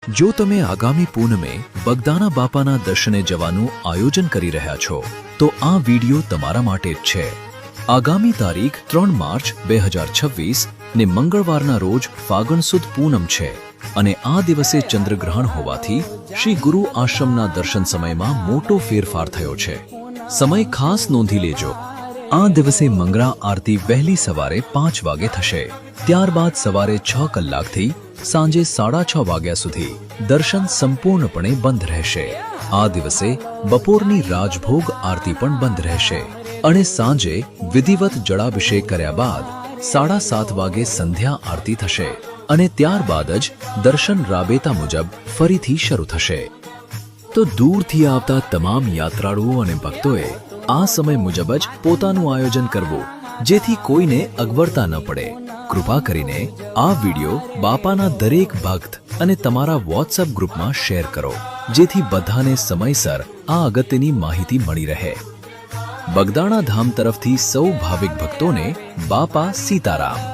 જો તમે આગામી પૂનમે બગદાણા બાપાના દર્શને જવાનું આયોજન કરી રહ્યા છો તો આ વિડિયો તમારા માટે જ છે। આગામી તારીખ 3 માર્ચ 2026 ને મંગળવારના રોજ ફાગણ સુદ પૂનમ છે અને આ દિવસે ચંદ્રગ્રહણ હોવાથી શ્રી ગુરુ આશ્રમના દર્શન સમયમાં મોટો ફેરફાર થયો છે। સમય ખાસ નોંધી લેજો। આ દિવસે મંગળા આરતી વહેલી સવારે 5 વાગે થશે। ત્યારબાદ સવારે 6 કલાકથી સાંજે 6:30 વાગ્યા સુધી દર્શન સંપૂર્ણપણે બંધ રહેશે। આ દિવસે બપોરની રાજભોગ આરતી પણ બંધ રહેશે અને સાંજે વિધિવત જળાભિષેક કર્યા બાદ 7:30 વાગે સંધ્યા આરતી થશે અને ત્યારબાદ જ દર્શન રાબેતા મુજબ ફરીથી શરૂ થશે। તો દૂરથી આવતા તમામ યાત્રાળુઓ અને ભક્તોએ આ સમય મુજબ જ પોતાનું આયોજન કરવું જેથી કોઈને અગવડતા ન પડે। કૃપા કરીને આ વિડિયો બાપાના દરેક ભક્ત અને તમારા વોટ્સએપ ગ્રુપમાં શેર કરો જેથી બધાને સમયસર આ અગત્યની માહિતી મળી રહે। બગદાણા ધામ તરફથી સૌ ભાવિક ભક્તોને બાપા સીતારામ।